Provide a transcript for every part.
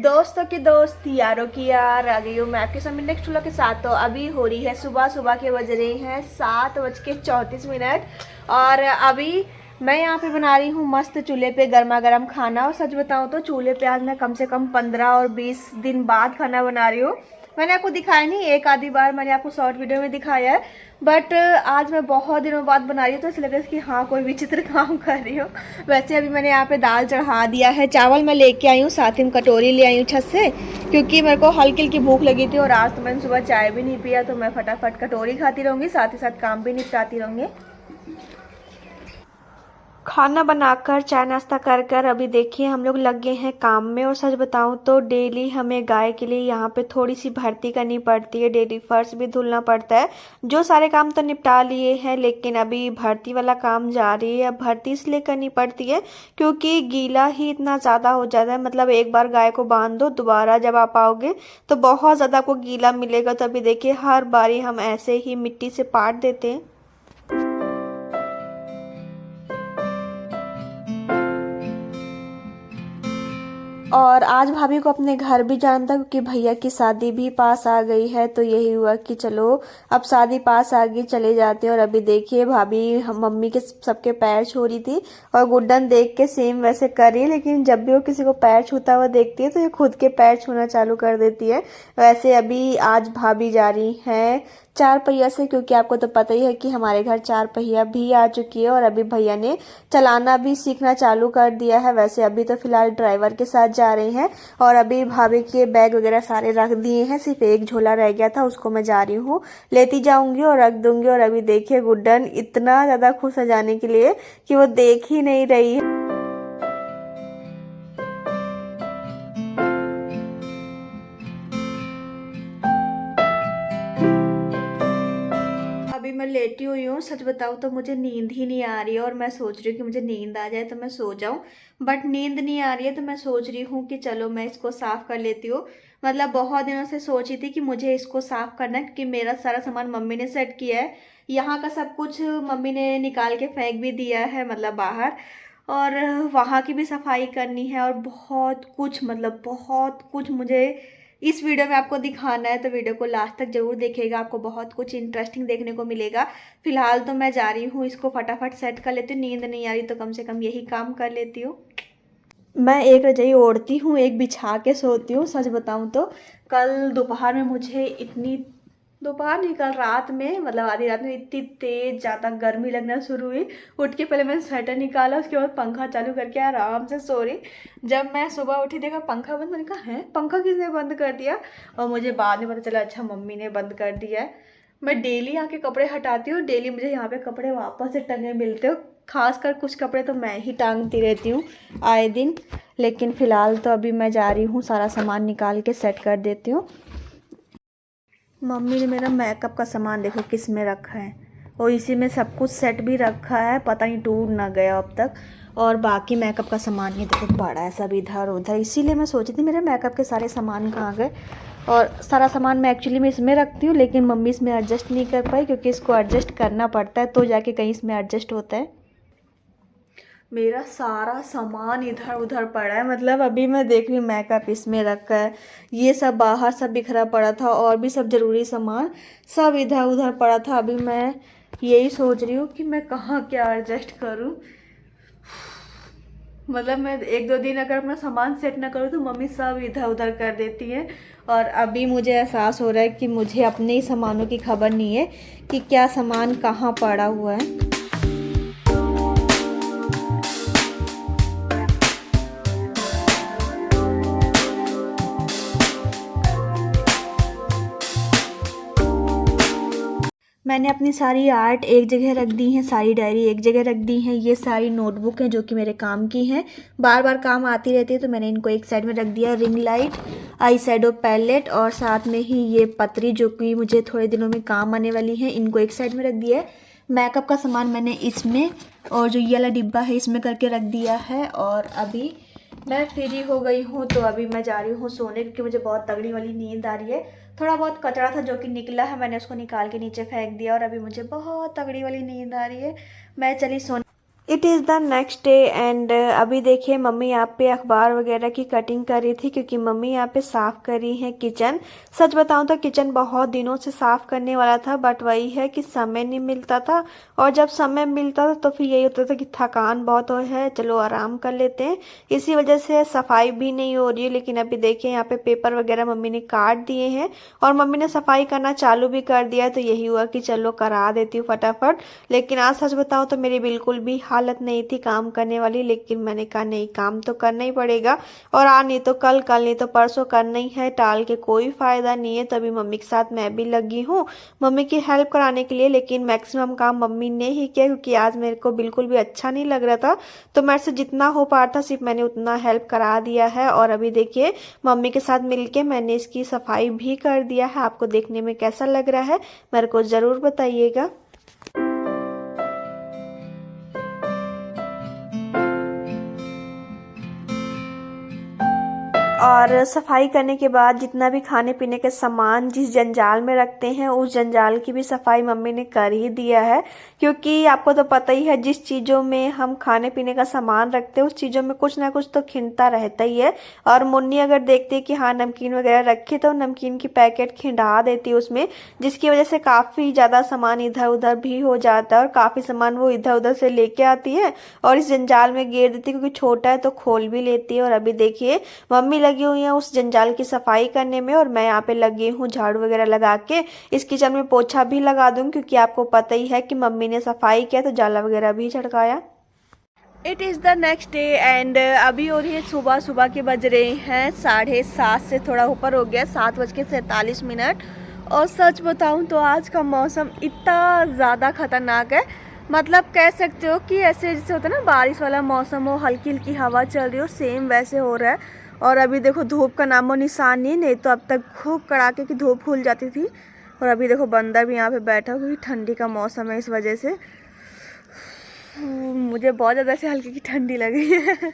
दोस्तों की दोस्त यारों की यार आ गई हूँ मैं आपके सामने नेक्स्ट व्लॉग के साथ। तो अभी हो रही है सुबह, सुबह के बज रहे हैं 7:34 और अभी मैं यहाँ पे बना रही हूँ मस्त चूल्हे पे गर्मा गर्म खाना। और सच बताऊँ तो चूल्हे पे आज मैं कम से कम 15 और 20 दिन बाद खाना बना रही हूँ। मैंने आपको दिखाया नहीं, एक आधी बार मैंने आपको शॉर्ट वीडियो में दिखाया है, बट आज मैं बहुत दिनों बाद बना रही हूँ तो इसलिए लग रहा है कि हाँ कोई विचित्र काम कर रही हूँ। वैसे अभी मैंने यहाँ पे दाल चढ़ा दिया है, चावल मैं लेके आई हूँ, साथ ही में कटोरी ले आई हूँ छत से, क्योंकि मेरे को हल्की हल्की भूख लगी थी और आज तो मैंने सुबह चाय भी नहीं पिया, तो मैं फटाफट कटोरी खाती रहूँगी, साथ ही साथ काम भी निपटाती रहूँगी। खाना बनाकर चाय नाश्ता कर कर अभी देखिए हम लोग लग गए हैं काम में। और सच बताऊं तो डेली हमें गाय के लिए यहाँ पे थोड़ी सी भर्ती करनी पड़ती है, डेली फर्श भी धुलना पड़ता है। जो सारे काम तो निपटा लिए हैं लेकिन अभी भर्ती वाला काम जारी है। अब भर्ती इसलिए करनी पड़ती है क्योंकि गीला ही इतना ज़्यादा हो जाता है, मतलब एक बार गाय को बांध दो, दोबारा जब आप आओगे तो बहुत ज़्यादा आपको गीला मिलेगा। तो अभी देखिए हर बारी हम ऐसे ही मिट्टी से पाट देते हैं। और आज भाभी को अपने घर भी जाना था क्योंकि भैया की शादी भी पास आ गई है, तो यही हुआ कि चलो अब शादी पास आ गई, चले जाते हैं। और अभी देखिए भाभी मम्मी के सबके पैर छू रही थी और गुड्डन देख के सेम वैसे कर रही है, लेकिन जब भी वो किसी को पैर छूता हुआ देखती है तो ये खुद के पैर छूना चालू कर देती है। वैसे अभी आज भाभी जा रही है 4 पहिया से, क्योंकि आपको तो पता ही है कि हमारे घर 4 पहिया भी आ चुकी है और अभी भैया ने चलाना भी सीखना चालू कर दिया है। वैसे अभी तो फिलहाल ड्राइवर के साथ जा रही हैं और अभी भाभी के बैग वगैरह सारे रख दिए हैं, सिर्फ एक झोला रह गया था, उसको मैं जा रही हूँ लेती जाऊंगी और रख दूंगी। और अभी देखिए गुड्डन इतना ज्यादा खुश हो जाने के लिए कि वो देख ही नहीं रही है। अभी मैं लेटी हुई हूँ, सच बताऊँ तो मुझे नींद ही नहीं आ रही है और मैं सोच रही हूँ कि मुझे नींद आ जाए तो मैं सो जाऊँ, बट नींद नहीं आ रही है। तो मैं सोच रही हूँ कि चलो मैं इसको साफ़ कर लेती हूँ। मतलब बहुत दिनों से सोची थी कि मुझे इसको साफ़ करना है क्योंकि मेरा सारा सामान मम्मी ने सेट किया है। यहाँ का सब कुछ मम्मी ने निकाल के फेंक भी दिया है, मतलब बाहर, और वहाँ की भी सफाई करनी है और बहुत कुछ, मतलब बहुत कुछ मुझे इस वीडियो में आपको दिखाना है। तो वीडियो को लास्ट तक जरूर देखिएगा, आपको बहुत कुछ इंटरेस्टिंग देखने को मिलेगा। फिलहाल तो मैं जा रही हूँ इसको फटाफट सेट कर लेती हूँ, नींद नहीं आ रही तो कम से कम यही काम कर लेती हूँ। मैं एक रजाई ओढ़ती हूँ, एक बिछा के सोती हूँ। सच बताऊँ तो कल दोपहर में मुझे इतनी, दोपहर नहीं कल रात में, मतलब आधी रात में इतनी तेज ज़्यादा गर्मी लगना शुरू हुई। उठ के पहले मैंने स्वेटर निकाला, उसके बाद पंखा चालू करके आराम से सो रही। जब मैं सुबह उठी देखा पंखा बंद, मैंने कहा है पंखा किसने बंद कर दिया, और मुझे बाद में पता चला अच्छा मम्मी ने बंद कर दिया है। मैं डेली यहाँ के कपड़े हटाती हूँ, डेली मुझे यहाँ पे कपड़े वापस से टंगे मिलते हो, खासकर कुछ कपड़े तो मैं ही टांगती रहती हूँ आए दिन। लेकिन फ़िलहाल तो अभी मैं जा रही हूँ सारा सामान निकाल के सेट कर देती हूँ। मम्मी ने मेरा मेकअप का सामान देखो किस में रखा है, और इसी में सब कुछ सेट भी रखा है, पता नहीं टूट ना गया अब तक। और बाकी मेकअप का सामान ये देखो पड़ा है सब इधर उधर, इसीलिए मैं सोची थी मेरे मेकअप के सारे सामान कहाँ गए। और सारा सामान मैं एक्चुअली मैं इसमें रखती हूँ, लेकिन मम्मी इसमें एडजस्ट नहीं कर पाई क्योंकि इसको एडजस्ट करना पड़ता है तो जाके कहीं इसमें एडजस्ट होता है। मेरा सारा सामान इधर उधर पड़ा है, मतलब अभी मैं देख रही हूँ मेकअप इसमें रखा है, ये सब बाहर सब बिखरा पड़ा था, और भी सब ज़रूरी सामान सब इधर उधर पड़ा था। अभी मैं यही सोच रही हूँ कि मैं कहाँ क्या एडजस्ट करूँ। मतलब मैं एक दो दिन अगर अपना सामान सेट ना करूँ तो मम्मी सब इधर उधर कर देती है। और अभी मुझे एहसास हो रहा है कि मुझे अपने ही सामानों की खबर नहीं है कि क्या सामान कहाँ पड़ा हुआ है। मैंने अपनी सारी आर्ट एक जगह रख दी हैं, सारी डायरी एक जगह रख दी हैं, ये सारी नोटबुक हैं जो कि मेरे काम की हैं, बार बार काम आती रहती है तो मैंने इनको एक साइड में रख दिया। Ring light, eye shadow palette और साथ में ही ये पतरी जो कि मुझे थोड़े दिनों में काम आने वाली है, इनको एक साइड में रख दिया है। मेकअप का सामान मैंने इसमें और जो ये वाला डिब्बा है इसमें करके रख दिया है। और अभी मैं फ्री हो गई हूँ तो अभी मैं जा रही हूँ सोने, क्योंकि मुझे बहुत तगड़ी वाली नींद आ रही है। थोड़ा बहुत कचरा था जो कि निकला है, मैंने उसको निकाल के नीचे फेंक दिया और अभी मुझे बहुत तगड़ी वाली नींद आ रही है। मैं चली सोने। It is the next day and अभी देखिए मम्मी यहाँ पे अखबार वगैरह की कटिंग कर रही थी क्योंकि मम्मी यहाँ पे साफ़ कर रही है किचन। सच बताऊँ तो किचन बहुत दिनों से साफ़ करने वाला था बट वही है कि समय नहीं मिलता था, और जब समय मिलता था तो फिर यही होता था कि थकान बहुत हो है, चलो आराम कर लेते हैं, इसी वजह से सफाई भी नहीं हो रही है। लेकिन अभी देखिए यहाँ पे पेपर वगैरह मम्मी ने काट दिए हैं और मम्मी ने सफाई करना चालू भी कर दिया है, तो यही हुआ कि चलो करा देती हूँ फटाफट। लेकिन आज सच बताऊँ तो मेरी बिल्कुल भी हालत नहीं थी काम करने वाली, लेकिन मैंने कहा नहीं, काम तो करना ही पड़ेगा, और आज नहीं तो कल, कल नहीं तो परसों करना ही है, टाल के कोई फायदा नहीं है। तभी मम्मी के साथ मैं भी लगी हूँ मम्मी की हेल्प कराने के लिए, लेकिन मैक्सिमम काम मम्मी ने ही किया क्योंकि आज मेरे को बिल्कुल भी अच्छा नहीं लग रहा था, तो मेरे से जितना हो पा रहा था सिर्फ मैंने उतना हेल्प करा दिया है। और अभी देखिए मम्मी के साथ मिलके मैंने इसकी सफाई भी कर दिया है। आपको देखने में कैसा लग रहा है मेरे को ज़रूर बताइएगा। और सफाई करने के बाद जितना भी खाने पीने के सामान जिस जंजाल में रखते हैं उस जंजाल की भी सफाई मम्मी ने कर ही दिया है, क्योंकि आपको तो पता ही है जिस चीज़ों में हम खाने पीने का सामान रखते हैं उस चीज़ों में कुछ ना कुछ तो खिंडता रहता ही है। और मुन्नी अगर देखती है कि हाँ नमकीन वगैरह रखी तो नमकीन की पैकेट खिंडा देती है उसमें, जिसकी वजह से काफ़ी ज़्यादा सामान इधर उधर भी हो जाता है और काफ़ी सामान वो इधर उधर से लेके आती है और इस जंजाल में घेर देती है, क्योंकि छोटा है तो खोल भी लेती है। और अभी देखिए मम्मी लगी हुई है उस जंजाल की सफाई करने में और मैं यहाँ पे लगी हूँ झाड़ू वगैरह लगा के इस किचन में पोछा भी लगा दूँ, क्योंकि आपको पता ही है कि मम्मी ने सफाई किया तो जाला वगैरह भी झड़काया। It is the next day and अभी हो रही है सुबह, सुबह के बज रहे हैं 7:30 से थोड़ा ऊपर हो गया, 7:47। और सच बताऊँ तो आज का मौसम इतना ज़्यादा ख़तरनाक है, मतलब कह सकते हो कि ऐसे जैसे होता है ना बारिश वाला मौसम हो, हल्की हल्की हवा चल रही हो, सेम वैसे हो रहा है। और अभी देखो धूप का नामो निशान नहीं तो अब तक खूब कड़ाके की धूप खुल जाती थी। और अभी देखो बंदर भी यहाँ पे बैठा, क्योंकि ठंडी का मौसम है इस वजह से मुझे बहुत ज़्यादा से हल्की की ठंडी लगी है।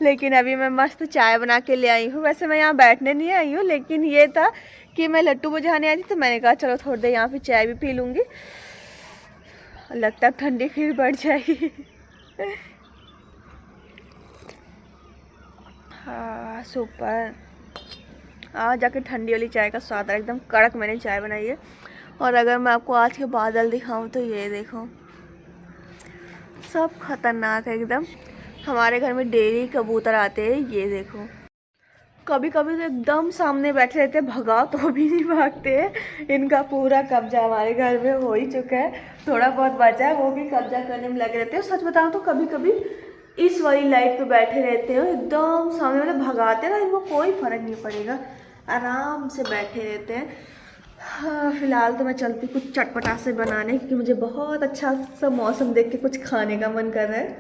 लेकिन अभी मैं मस्त चाय बना के ले आई हूँ। वैसे मैं यहाँ बैठने नहीं आई हूँ, लेकिन ये था कि मैं लट्टू बुझाने आई थी तो मैंने कहा चलो थोड़ी देर यहाँ पे चाय भी पी लूँगी, लगता है ठंडी फिर बढ़ जाएगी। हाँ सुपर, आज जाके ठंडी वाली चाय का स्वाद है, एकदम कड़क मैंने चाय बनाई है। और अगर मैं आपको आज के बादल दिखाऊं तो ये देखो, सब खतरनाक है एकदम। हमारे घर में डेली कबूतर आते हैं, ये देखो कभी कभी तो एकदम सामने बैठे रहते हैं, भगाओ तो भी नहीं भागते हैं। इनका पूरा कब्जा हमारे घर में हो ही चुका है, थोड़ा बहुत बचा है वो भी कब्जा करने में लगे रहते हैं। सच बताऊं तो कभी कभी इस वाली लाइट पे बैठे रहते हो एकदम सामने, मतलब भगाते ना इनको कोई फर्क नहीं पड़ेगा, आराम से बैठे रहते हैं। हाँ फिलहाल तो मैं चलती कुछ चटपटा से बनाने, क्योंकि मुझे बहुत अच्छा सा मौसम देख के कुछ खाने का मन कर रहा है।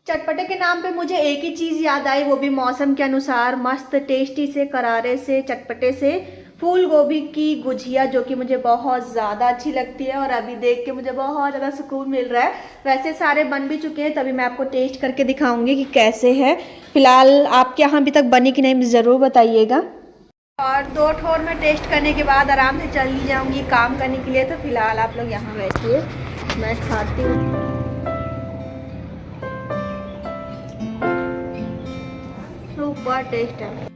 चटपटे के नाम पे मुझे एक ही चीज़ याद आई, वो भी मौसम के अनुसार मस्त टेस्टी से करारे से चटपटे से फूल गोभी की गुजिया, जो कि मुझे बहुत ज़्यादा अच्छी लगती है और अभी देख के मुझे बहुत ज़्यादा सुकून मिल रहा है। वैसे सारे बन भी चुके हैं, तभी मैं आपको टेस्ट करके दिखाऊंगी कि कैसे है। फिलहाल आपके यहाँ अभी तक बनी कि नहीं ज़रूर बताइएगा। और 2 ठोर में टेस्ट करने के बाद आराम से चली जाऊँगी काम करने के लिए। तो फिलहाल आप लोग यहाँ बैठिए, मैं खाती हूँ। सुपर टेस्ट है।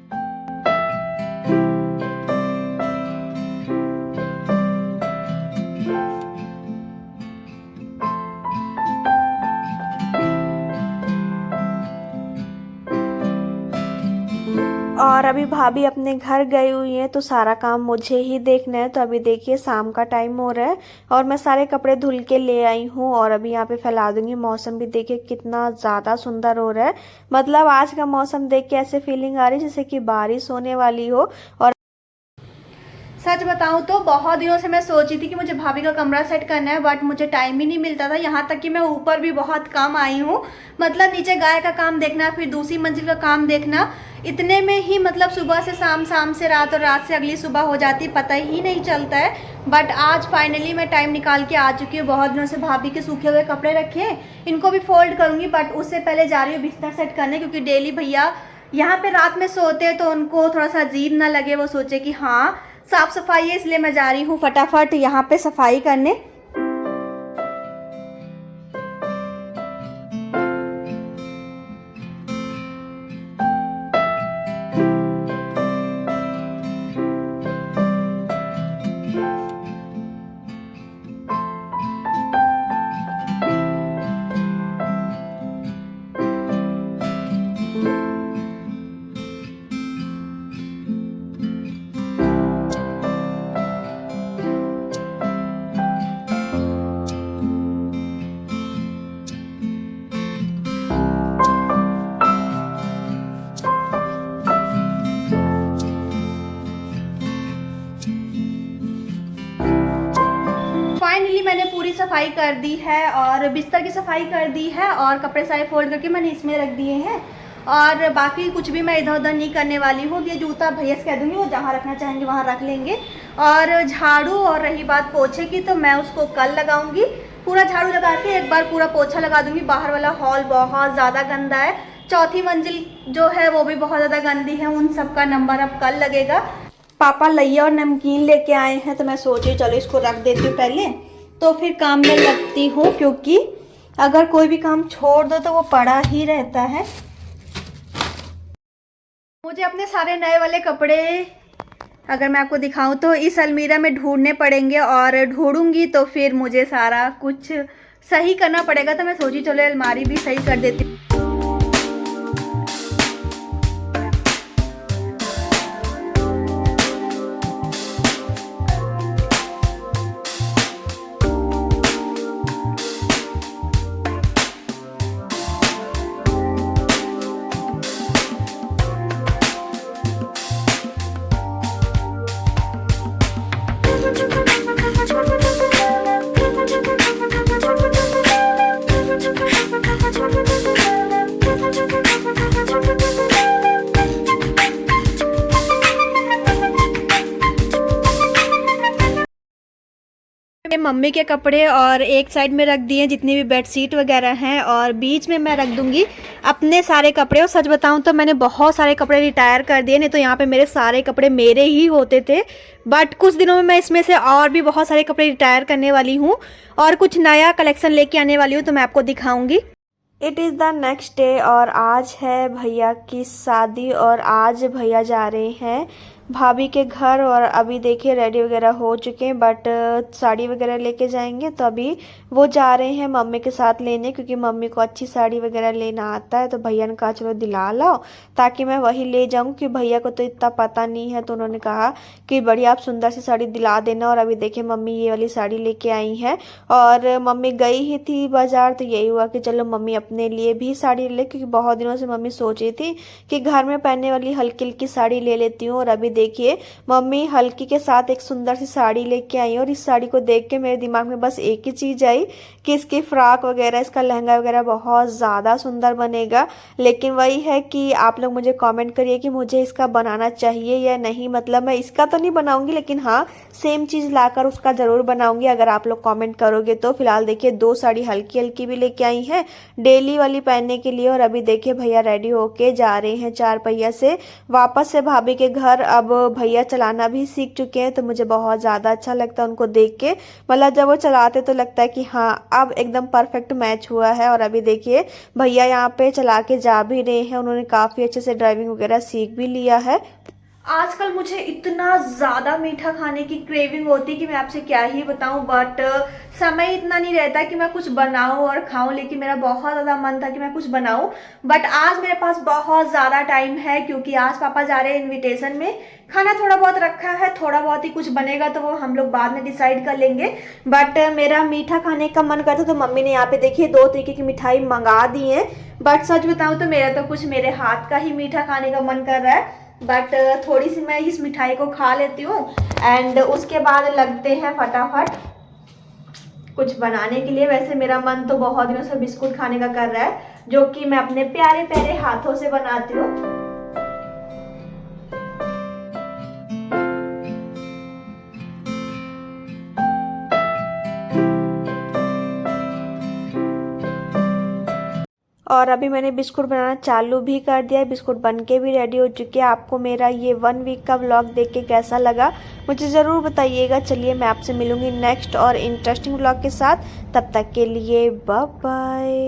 और अभी भाभी अपने घर गई हुई है तो सारा काम मुझे ही देखना है। तो अभी देखिए शाम का टाइम हो रहा है और मैं सारे कपड़े धुल के ले आई हूँ और अभी यहाँ पे फैला दूंगी। मौसम भी देखिए कितना ज़्यादा सुंदर हो रहा है, मतलब आज का मौसम देख के ऐसे फीलिंग आ रही है जैसे कि बारिश होने वाली हो। और सच बताऊं तो बहुत दिनों से मैं सोची थी कि मुझे भाभी का कमरा सेट करना है, बट मुझे टाइम ही नहीं मिलता था। यहाँ तक कि मैं ऊपर भी बहुत कम आई हूँ, मतलब नीचे गाय का काम देखना, फिर दूसरी मंजिल का काम देखना, इतने में ही मतलब सुबह से शाम, शाम से रात और रात से अगली सुबह हो जाती, पता ही नहीं चलता है। बट आज फाइनली मैं टाइम निकाल के आ चुकी हूँ। बहुत दिनों से भाभी के सूखे हुए कपड़े रखे हैं, इनको भी फोल्ड करूँगी, बट उससे पहले जा रही हूँ बिस्तर सेट करने, क्योंकि डेली भैया यहाँ पे रात में सोते हैं तो उनको थोड़ा सा अजीब ना लगे, वो सोचे कि हाँ साफ सफाई है, इसलिए मैं जा रही हूँ फटाफट यहाँ पे सफाई करने। सफाई कर दी है और बिस्तर की सफाई कर दी है और कपड़े सारे फोल्ड करके मैंने इसमें रख दिए हैं। और बाकी कुछ भी मैं इधर उधर नहीं करने वाली हूँ। ये जूता भैया से कह दूँगी, वो जहाँ रखना चाहेंगे वहाँ रख लेंगे। और झाड़ू और रही बात पोछे की, तो मैं उसको कल लगाऊंगी। पूरा झाड़ू लगा के एक बार पूरा पोछा लगा दूंगी। बाहर वाला हॉल बहुत ज़्यादा गंदा है, चौथी मंजिल जो है वो भी बहुत ज़्यादा गंदी है। उन सब का नंबर अब कल लगेगा। पापा लइया और नमकीन लेके आए हैं, तो मैं सोची चलो इसको रख देती हूँ पहले, तो फिर काम में लगती हूँ, क्योंकि अगर कोई भी काम छोड़ दो तो वो पड़ा ही रहता है। मुझे अपने सारे नए वाले कपड़े अगर मैं आपको दिखाऊं तो इस अलमीरा में ढूंढने पड़ेंगे, और ढूंढूंगी तो फिर मुझे सारा कुछ सही करना पड़ेगा। तो मैं सोची चलो अलमारी भी सही कर देती हूँ। मम्मी के कपड़े और एक साइड में रख दिए जितनी भी बेडशीट वगैरह हैं, और बीच में मैं रख दूंगी अपने सारे कपड़े। और सच बताऊं तो मैंने बहुत सारे कपड़े रिटायर कर दिए, नहीं तो यहाँ पे मेरे सारे कपड़े मेरे ही होते थे। बट कुछ दिनों में मैं इसमें से और भी बहुत सारे कपड़े रिटायर करने वाली हूँ और कुछ नया कलेक्शन लेके आने वाली हूँ, तो मैं आपको दिखाऊंगी। It is the next day और आज है भैया की शादी, और आज भैया जा रहे हैं भाभी के घर। और अभी देखिए रेडी वगैरह हो चुके हैं, बट साड़ी वगैरह लेके जाएंगे, तो अभी वो जा रहे हैं मम्मी के साथ लेने, क्योंकि मम्मी को अच्छी साड़ी वगैरह लेना आता है। तो भैया ने कहा चलो दिला लाओ, ताकि मैं वही ले जाऊँ, कि भैया को तो इतना पता नहीं है। तो उन्होंने कहा कि बढ़िया आप सुंदर सी साड़ी दिला देना। और अभी देखिए मम्मी ये वाली साड़ी लेके आई हैं, और मम्मी गई ही थी बाजार, तो यही हुआ कि चलो मम्मी अपने लिए भी साड़ी ले, क्योंकि बहुत दिनों से मम्मी सोच रही थी कि घर में पहनने वाली हल्की हल्की साड़ी ले लेती हूँ। और अभी देखिए मम्मी हल्की के साथ एक सुंदर सी साड़ी लेके आई, और इस साड़ी को देख के मेरे दिमाग में बस एक ही चीज आई कि इसकी फ्रॉक वगैरह, इसका लहंगा वगैरह बहुत ज़्यादा सुंदर बनेगा। लेकिन वही है कि आप लोग मुझे कमेंट करिए कि मुझे इसका बनाना चाहिए या नहीं। मतलब मैं इसका तो नहीं बनाऊंगी, लेकिन हाँ सेम चीज़ लाकर उसका ज़रूर बनाऊंगी अगर आप लोग कमेंट करोगे तो। फिलहाल देखिए 2 साड़ी हल्की हल्की भी लेके आई हैं डेली वाली पहनने के लिए। और अभी देखिए भैया रेडी होके जा रहे हैं 4 पहिया से वापस से भाभी के घर। अब भैया चलाना भी सीख चुके हैं, तो मुझे बहुत ज़्यादा अच्छा लगता है उनको देख के। मतलब जब वो चलाते तो लगता है कि हाँ अब एकदम परफेक्ट मैच हुआ है। और अभी देखिए भैया यहाँ पे चला के जा भी रहे हैं, उन्होंने काफ़ी अच्छे से ड्राइविंग वगैरह सीख भी लिया है। आजकल मुझे इतना ज़्यादा मीठा खाने की क्रेविंग होती है कि मैं आपसे क्या ही बताऊं, बट समय इतना नहीं रहता कि मैं कुछ बनाऊं और खाऊं। लेकिन मेरा बहुत ज़्यादा मन था कि मैं कुछ बनाऊं, बट आज मेरे पास बहुत ज़्यादा टाइम है, क्योंकि आज पापा जा रहे हैं इनविटेशन में। खाना थोड़ा बहुत रखा है, थोड़ा बहुत ही कुछ बनेगा तो वो हम लोग बाद में डिसाइड कर लेंगे। बट मेरा मीठा खाने का मन करता, तो मम्मी ने यहाँ पे देखिए 2 तरीके की मिठाई मंगा दी है। बट सच बताऊँ तो मेरा तो कुछ मेरे हाथ का ही मीठा खाने का मन कर रहा है। बट थोड़ी सी मैं इस मिठाई को खा लेती हूँ, एंड उसके बाद लगते हैं फटाफट कुछ बनाने के लिए। वैसे मेरा मन तो बहुत दिनों से बिस्कुट खाने का कर रहा है, जो कि मैं अपने प्यारे प्यारे हाथों से बनाती हूँ। और अभी मैंने बिस्कुट बनाना चालू भी कर दिया है, बिस्कुट बनके भी रेडी हो चुके हैं। आपको मेरा ये 1 वीक का व्लॉग देख के कैसा लगा मुझे ज़रूर बताइएगा। चलिए मैं आपसे मिलूंगी नेक्स्ट और इंटरेस्टिंग व्लॉग के साथ, तब तक के लिए बाय बाय।